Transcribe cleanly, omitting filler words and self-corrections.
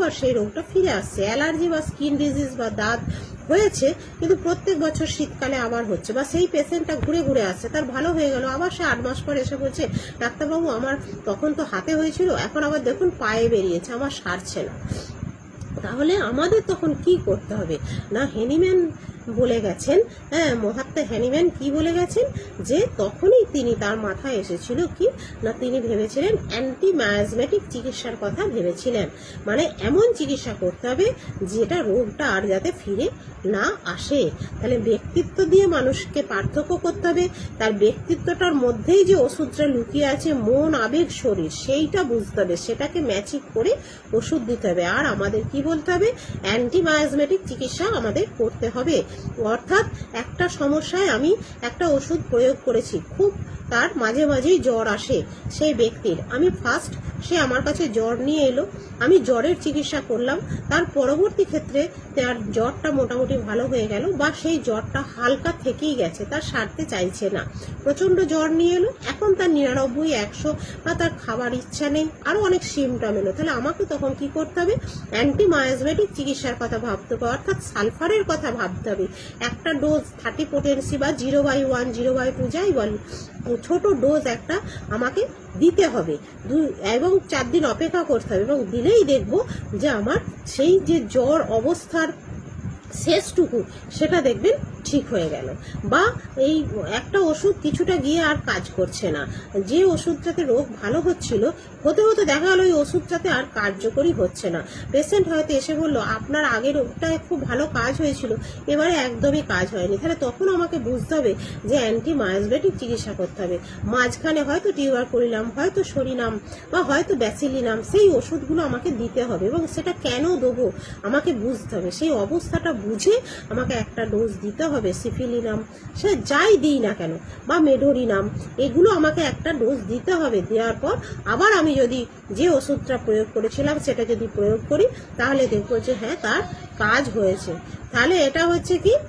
বারবার সেই রোগটা ফিরে আসছে। অ্যালার্জি বা স্কিন ডিজিজ বা দাঁত হয়েছে, কিন্তু প্রত্যেক বছর শীতকালে আবার হচ্ছে, বা সেই পেশেন্টটা ঘুরে ঘুরে আসছে, তার ভালো হয়ে গেল, আবার সে 8 মাস পরে এসে বলছে ডাক্তারবাবু আমার তখন তো হাতে হয়েছিল, এখন আবার দেখুন পায়ে বেরিয়েছে, আমার সারছে না। তাহলে আমাদের তখন কি করতে হবে না, হ্যানিম্যান বলে গেছেন, হ্যাঁ মহাত্মা হ্যানিম্যান কি বলে গেছেন, যে তখনই তিনি তার মাথায় এসেছিল কি না, তিনি ভেবেছিলেন অ্যান্টি মায়াজমেটিক চিকিৎসার কথা ভেবেছিলেন, মানে এমন চিকিৎসা করতে হবে যেটা রোগটা আর যাতে ফিরে না আসে। তাহলে ব্যক্তিত্ব দিয়ে মানুষকে পার্থক্য করতে হবে, তার ব্যক্তিত্বটার মধ্যেই যে ওষুধটা লুকিয়ে আছে, মন আবেগ শরীর, সেইটা বুঝতে হবে, সেটাকে ম্যাচিং করে ওষুধ দিতে হবে। আর আমাদের কি বলতে হবে, অ্যান্টি মায়াজমেটিক চিকিৎসা আমাদের করতে হবে। অর্থাৎ একটা সমস্যায় আমি একটা ওষুধ প্রয়োগ করেছি, খুব তার মাঝে মাঝেই জ্বর আসে সেই ব্যক্তির, আমি ফার্স্ট সে আমার কাছে জ্বর নিয়ে এলো, আমি জ্বরের চিকিৎসা করলাম, তার পরবর্তী ক্ষেত্রে তার জ্বরটা মোটামুটি ভালো হয়ে গেল, বা সেই জ্বরটা হালকা থেকেই গেছে, তার সারতে চাইছে না, প্রচন্ড জ্বর নিয়ে এলো, এখন তার 99, 100, বা তার খাবার ইচ্ছা নেই, আরো অনেক সিমটম এলো, তাহলে আমাকে তখন কি করতে হবে, অ্যান্টি মায়াজমেটিক চিকিৎসার কথা ভাবতে হবে, অর্থাৎ সালফারের কথা ভাবতে হবে। একটা ডোজ 30 পোটেন্সি বা 0/1, 0/2 যাই বল, ছোট ডোজ একটা আমাকে দিতে হবে, এবং 4 দিন অপেক্ষা করতে হবে, এবং দিলেই দেখবো যে আমার সেই যে জ্বর অবস্থার শেষটুকু সেটা দেখবেন ঠিক হয়ে গেল। বা এই একটা ওষুধ কিছুটা গিয়ে আর কাজ করছে না, যে ওষুধটাতে রোগ ভালো হচ্ছিল, হতে হতে দেখা গেল ওই ওষুধটাতে আর কার্যকরী হচ্ছে না, পেশেন্ট হয়তো এসে বললো আপনার আগের রোগটায় খুব ভালো কাজ হয়েছিল, এবারে একদমই কাজ হয়নি, তাহলে তখন আমাকে বুঝতে হবে যে অ্যান্টি মায়াজমেটিক চিকিৎসা করতে হবে। মাঝখানে হয়তো টিউবারকুলিনাম, হয়তো সরিনাম, বা হয়তো ব্যাসিলিনাম, সেই ওষুধগুলো আমাকে দিতে হবে, এবং সেটা কেন দেবো আমাকে বুঝতে হবে, সেই অবস্থাটা বুঝে আমাকে একটা ডোজ দিতে হবে। সিফিলিনাম সে যাই দিই না কেন, বা মেডোরিনাম, এগুলো আমাকে একটা ডোজ দিতে হবে, দেওয়ার পর আবার আমি যদি যে ওষুধটা প্রয়োগ করেছিলাম সেটা যদি প্রয়োগ করি, তাহলে দেখবো যে হ্যাঁ তার কাজ হয়েছে। তাহলে এটা হচ্ছে কি